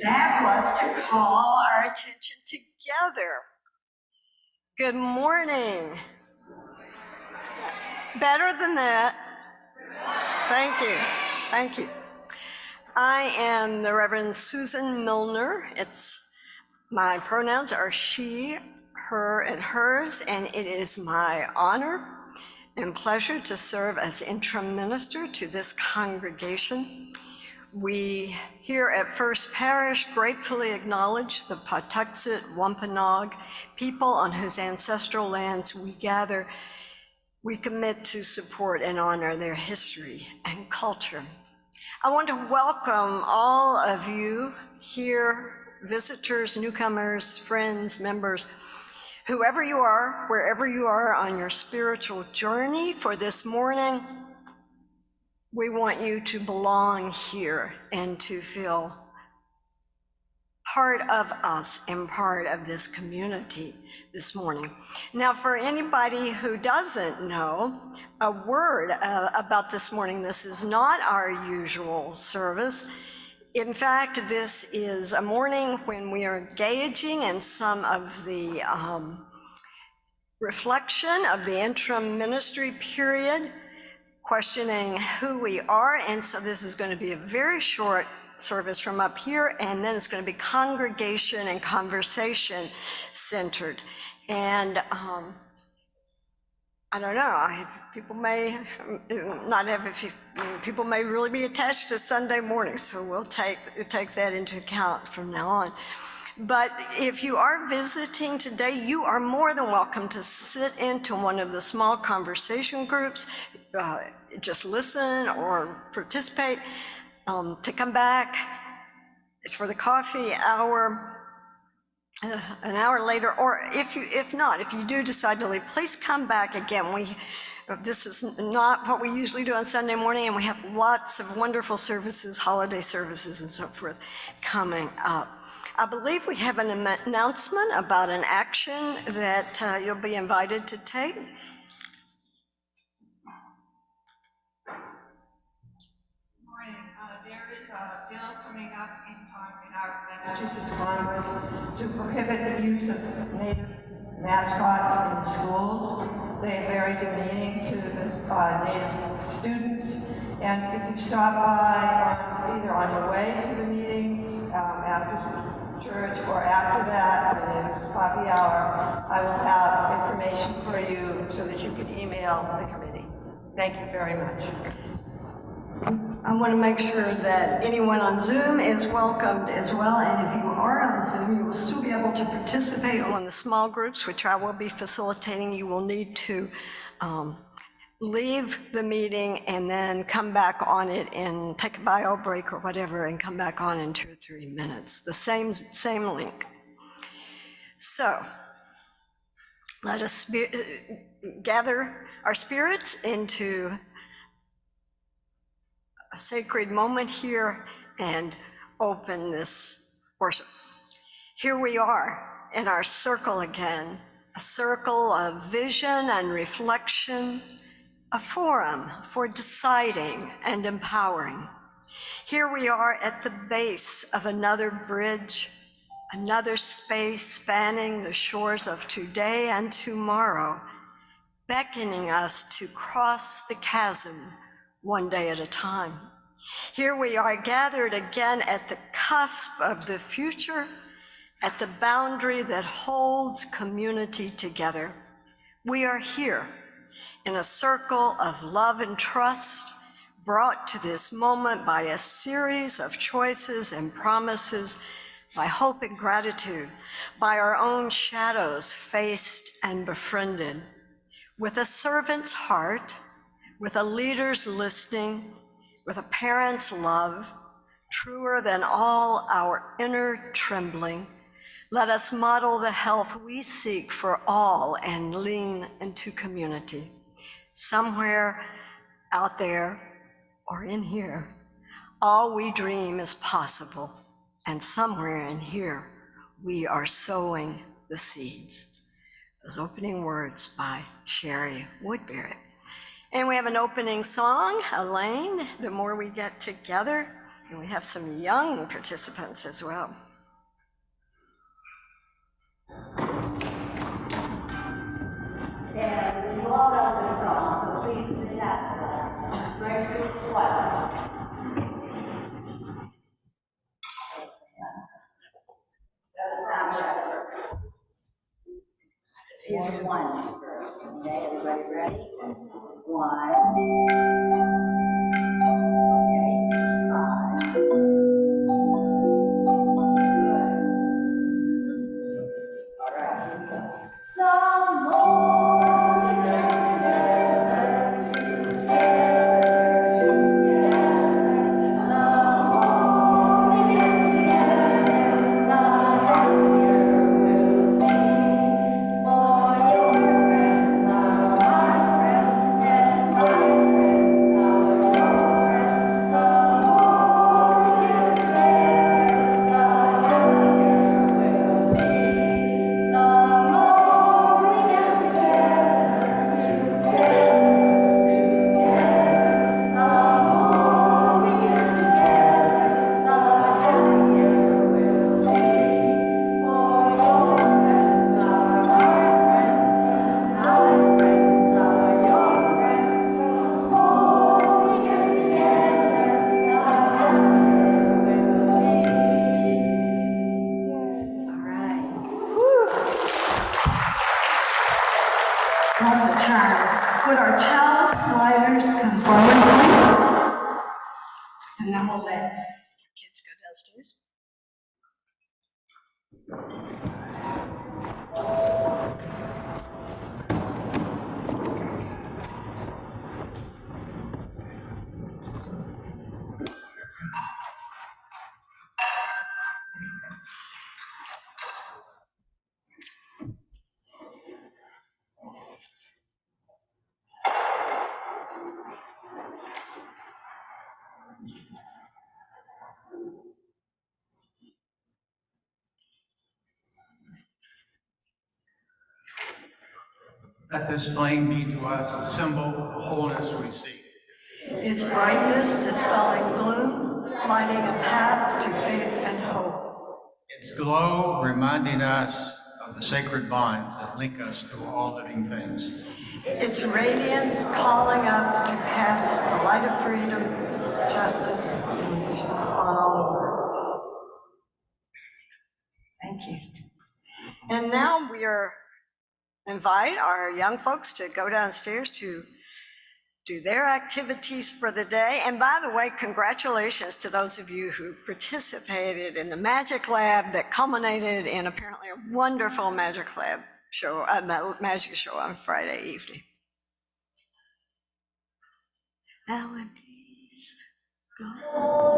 That was to call our attention together. Good morning. Better than that. Thank you. Thank you. I am the Reverend Susan Milner. My pronouns are she, her, and hers, and it is my honor and pleasure to serve as interim minister to this congregation. We here at First Parish gratefully acknowledge the Patuxet Wampanoag people on whose ancestral lands we gather. We commit to support and honor their history and culture. I want to welcome all of you here, visitors, newcomers, friends, members, whoever you are, wherever you are on your spiritual journey for this morning. We want you to belong here and to feel part of us and part of this community this morning. Now, for anybody who doesn't know, a word about this morning. This is not our usual service. In fact, this is a morning when we are engaging in some of the reflection of the interim ministry period, questioning who we are. And so this is going to be a very short service from up here, and then it's going to be congregation and conversation centered. And I don't know, people may not have, people may really be attached to Sunday morning, so we'll take that into account from now on. But if you are visiting today, you are more than welcome to sit into one of the small conversation groups, just listen or participate, to come back for the coffee hour an hour later, or if you do decide to leave, please come back again. This is not what we usually do on Sunday morning, and we have lots of wonderful services, holiday services and so forth coming up. I believe we have an announcement about an action that you'll be invited to take. There is a bill coming up in our Massachusetts Congress to prohibit the use of Native mascots in schools. They are very demeaning to the Native students. And if you stop by either on your way to the meetings, after church, or after that, when there's a coffee hour, I will have information for you so that you can email the committee. Thank you very much. I want to make sure that anyone on Zoom is welcomed as well, and if you are on Zoom, you will still be able to participate in one of the small groups, which I will be facilitating. You will need to leave the meeting and then come back on it and take a bio break or whatever and come back on in 2 or 3 minutes. The same link. So let us gather our spirits into a sacred moment here and open this worship. Here we are in our circle again, a circle of vision and reflection, a forum for deciding and empowering. Here we are at the base of another bridge, another space spanning the shores of today and tomorrow, beckoning us to cross the chasm one day at a time. Here we are gathered again at the cusp of the future, at the boundary that holds community together. We are here in a circle of love and trust, brought to this moment by a series of choices and promises, by hope and gratitude, by our own shadows faced and befriended, with a servant's heart, with a leader's listening, with a parent's love, truer than all our inner trembling. Let us model the health we seek for all and lean into community. Somewhere out there or in here, all we dream is possible, and somewhere in here, we are sowing the seeds. Those opening words by Sherry Woodbury. And we have an opening song, Elaine, The More We Get Together. And we have some young participants as well. And you all know this song, so please sing that for us. Gregory Twice. Sound check first. Let's hear the ones first. Okay, everybody ready? 1. Okay, 5. Good. All right, here we go. The more we get together, the more we get together, the happier we'll be. For your friends are my friends, and my friends are your friends. The more we get together, the happier we'll be. The more we get together, together, the more we get together, the happier we'll be. For your friends are my friends, my friends are your friends. The more we get together, the happier we'll be. All right. Love the chimes. Would our child sliders come forward, please? And then we'll let Kids go downstairs. Let this flame be to us a symbol of wholeness we seek. Its brightness dispelling gloom, lighting a path to faith and hope. Its glow reminding us of the sacred bonds that link us to all living things. Its radiance calling up to cast the light of freedom, justice, and vision on all the world. Thank you. And now we invite our young folks to go downstairs to do their activities for the day. And by the way, congratulations to those of you who participated in the Magic Lab that culminated in apparently a wonderful Magic Lab show, magic show on Friday evening. Now in peace, go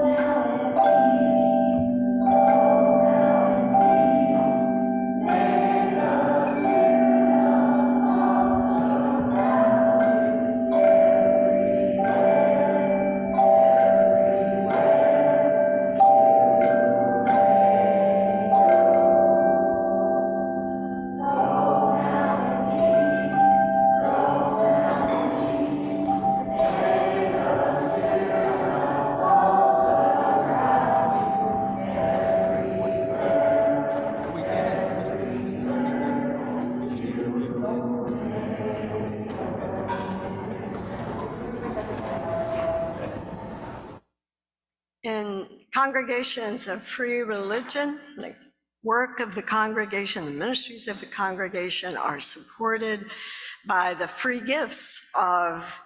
now in peace. In congregations of free religion, the work of the congregation, the ministries of the congregation are supported by the free gifts of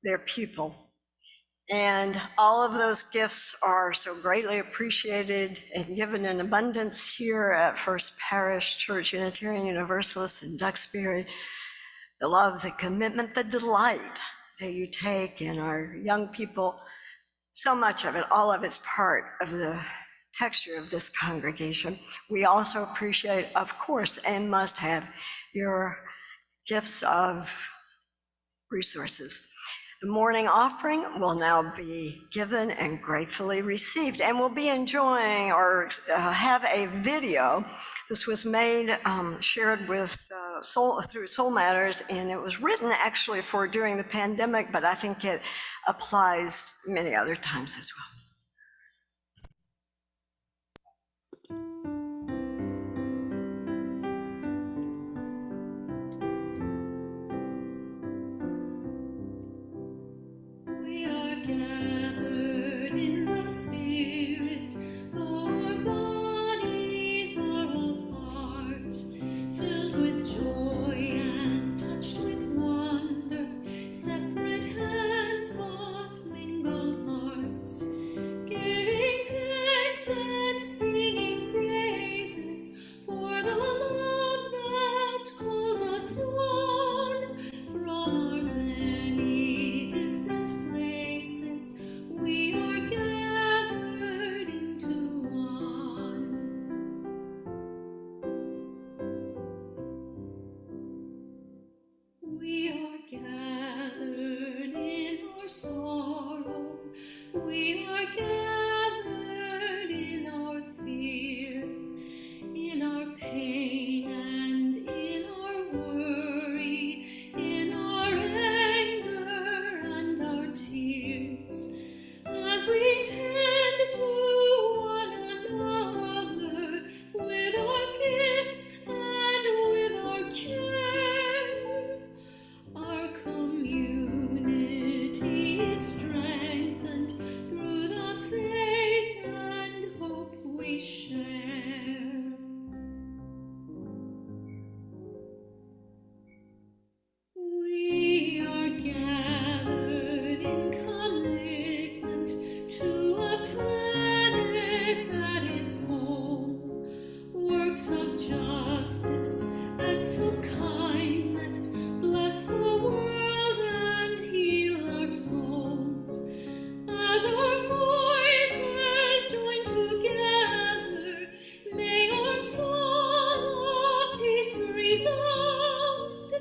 their people. And all of those gifts are so greatly appreciated and given in abundance here at First Parish Church Unitarian Universalist in Duxbury. The love, the commitment, the delight that you take in our young people, so much of it, all of it's part of the texture of this congregation. We also appreciate, of course, and must have your gifts of resources. The morning offering will now be given and gratefully received, and we'll be enjoying or have a video. This was made, shared with through Soul Matters, and it was written actually for during the pandemic, but I think it applies many other times as well. we are gathered in our fear, in our pain and in our worry, in our anger and our tears, as we tend to one another with our gifts and with our care, our community is strengthened through the faith and hope we share. We are gathered in commitment to a planet that is home, works of justice, acts of kindness, bless the world and heal our souls. As our voices join together, may our song of peace resound.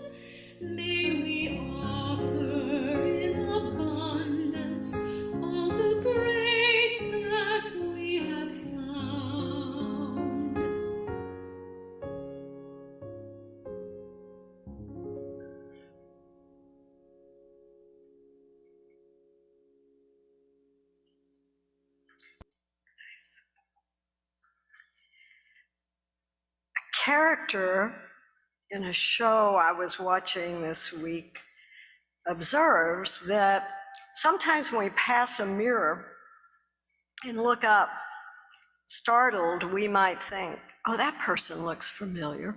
May we offer in abundance all the grace that we have found. Character in a show I was watching this week observes that sometimes when we pass a mirror and look up, startled, we might think, oh, that person looks familiar.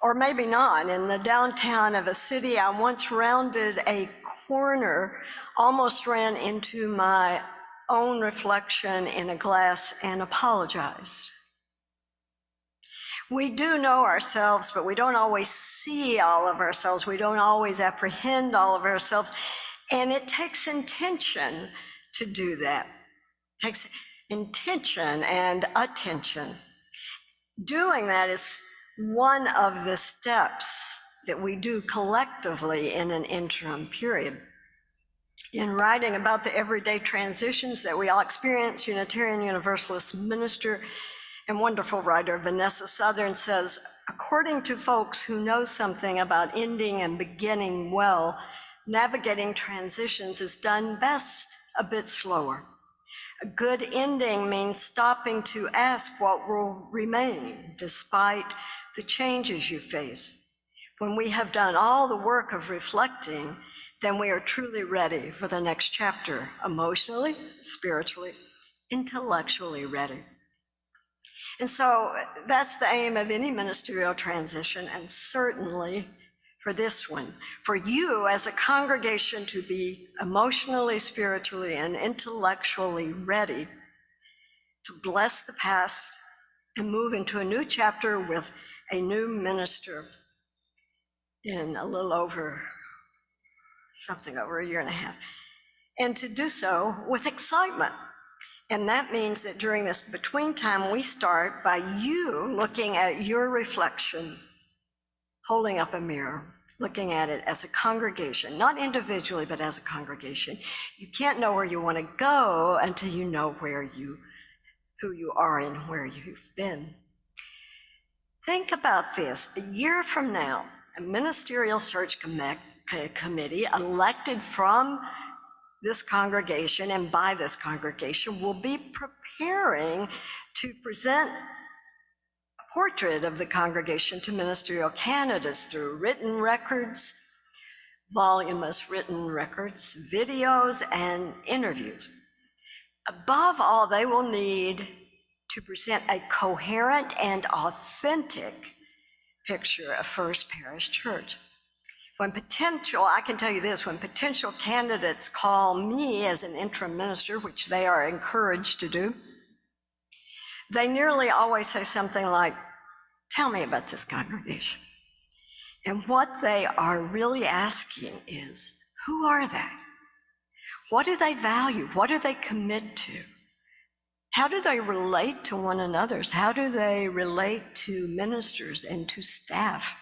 Or maybe not. In the downtown of a city, I once rounded a corner, almost ran into my own reflection in a glass and apologized. We do know ourselves, but we don't always see all of ourselves. We don't always apprehend all of ourselves. And it takes intention to do that. It takes intention and attention. Doing that is one of the steps that we do collectively in an interim period. In writing about the everyday transitions that we all experience, Unitarian Universalist minister and wonderful writer Vanessa Southern says, according to folks who know something about ending and beginning well, navigating transitions is done best a bit slower. A good ending means stopping to ask what will remain despite the changes you face. When we have done all the work of reflecting, then we are truly ready for the next chapter, emotionally, spiritually, intellectually ready. And so that's the aim of any ministerial transition, and certainly for this one, for you as a congregation to be emotionally, spiritually, and intellectually ready to bless the past and move into a new chapter with a new minister in a little over, something over a year and a half, and to do so with excitement. And that means that during this between time, we start by you looking at your reflection, holding up a mirror, looking at it as a congregation, not individually, but as a congregation. You can't know where you want to go until you know who you are and where you've been. Think about this. A year from now, a ministerial search committee elected from this congregation and by this congregation will be preparing to present a portrait of the congregation to ministerial candidates through written records, voluminous written records, videos, and interviews. Above all, they will need to present a coherent and authentic picture of First Parish Church. I can tell you this, when potential candidates call me as an interim minister, which they are encouraged to do, they nearly always say something like, tell me about this congregation. And what they are really asking is, who are they? What do they value? What do they commit to? How do they relate to one another? How do they relate to ministers and to staff?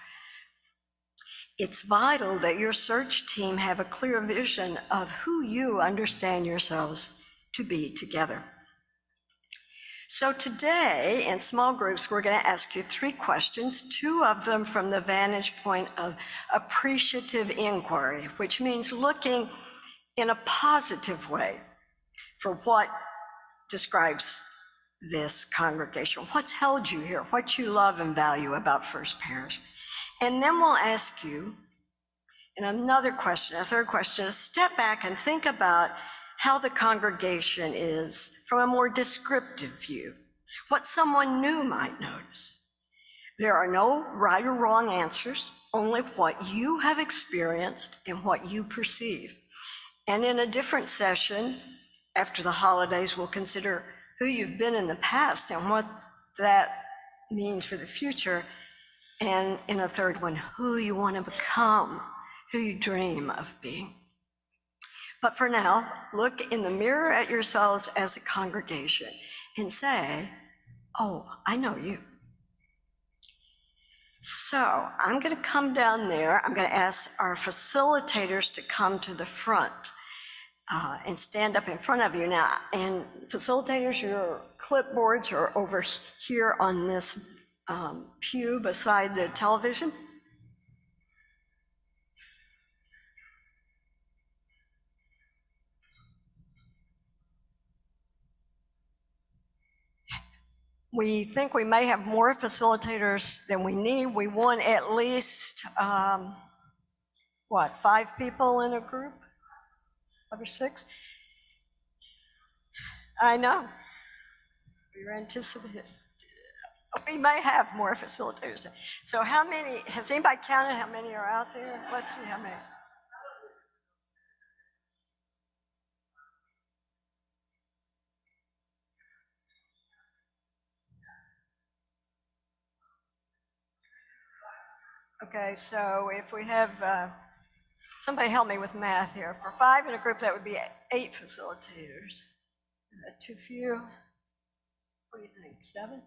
It's vital that your search team have a clear vision of who you understand yourselves to be together. So today, in small groups, we're going to ask you 3 questions, 2 of them from the vantage point of appreciative inquiry, which means looking in a positive way for what describes this congregation, what's held you here, what you love and value about First Parish. And then we'll ask you, in another question, a third question, to step back and think about how the congregation is from a more descriptive view, what someone new might notice. There are no right or wrong answers, only what you have experienced and what you perceive. And in a different session, after the holidays, we'll consider who you've been in the past and what that means for the future. And in a third one, who you want to become, who you dream of being. But for now, look in the mirror at yourselves as a congregation and say, oh, I know you. So I'm going to come down there. I'm going to ask our facilitators to come to the front and stand up in front of you now. And facilitators, your clipboards are over here on this pew beside the television. We think we may have more facilitators than we need. We want at least, 5 people in a group? 5 or 6? I know. We were anticipating. We may have more facilitators. So how many, has anybody counted how many are out there? Let's see how many. Okay, so if we have, somebody help me with math here. For 5 in a group, that would be 8 facilitators. Is that too few? What do you think, 7?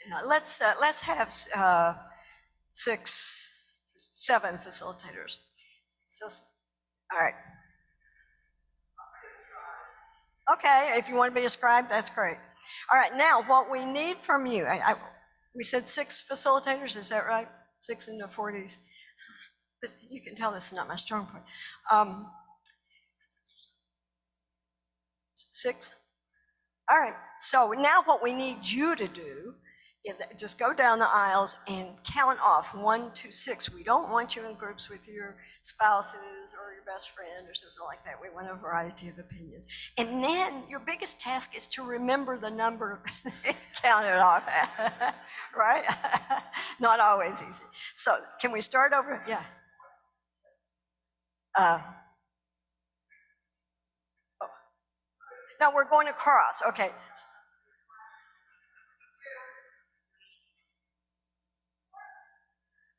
Yeah, let's have 7 facilitators. So, all right. Okay, if you want to be a scribe, that's great. All right, now what we need from you, we said 6 facilitators, is that right? 6 in the 40s. You can tell this is not my strong point. 6? All right, so now what we need you to do is just go down the aisles and count off 1 to 6. We don't want you in groups with your spouses or your best friend or something like that. We want a variety of opinions. And then your biggest task is to remember the number counted off at, right? Not always easy. So can we start over? Yeah. Now we're going across, okay.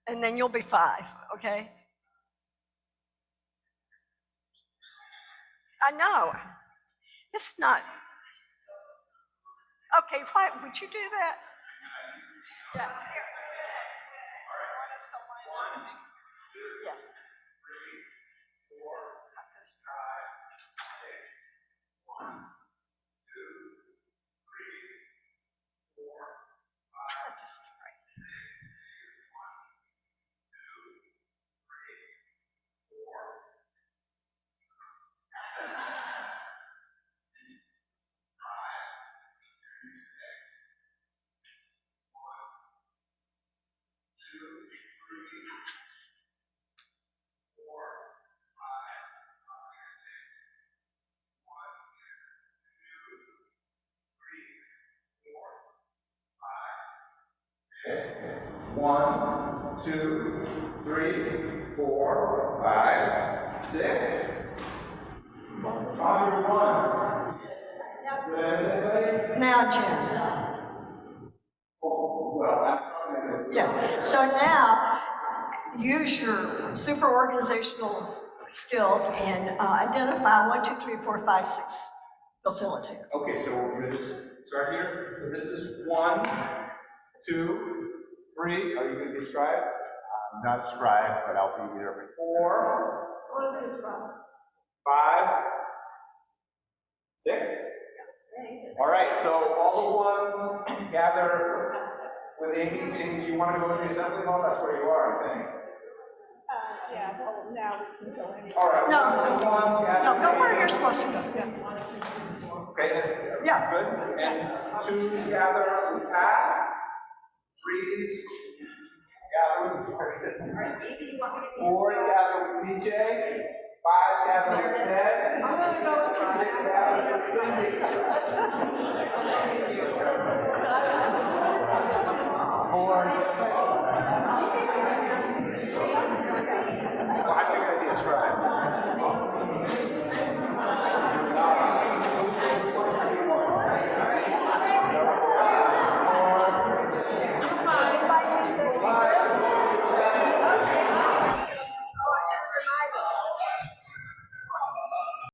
And then you'll be 5, okay? I know. It's not. Okay, why would you do that? Yeah. Yeah. This is great. One, 2, 3, 4, 5, 6. Copy 1. Now, Jim. Yeah. So now, use your super organizational skills and identify 1, 2, 3, 4, 5, 6 facilitator. Okay, so we're gonna just start here. So this is 1, 2, 3. Are you gonna be scribe? Not scribe, but I'll be there. 4, What is wrong? 5, 6? All right, so all the ones gather with Amy. Amy, do you want to go in the assembly hall? That's where you are, I think. Yeah, well, now we can go in. All right. No. the ones gather. No, go where you're supposed to go. Yeah. Okay, that's Yeah. good. And 2s gather with Pat. 3s gather with Morgan. 4s gather with PJ. 5s gather with Ted. I'm gonna go with 6 gather with Cindy. 4s. Well, I figured I'd be a scribe.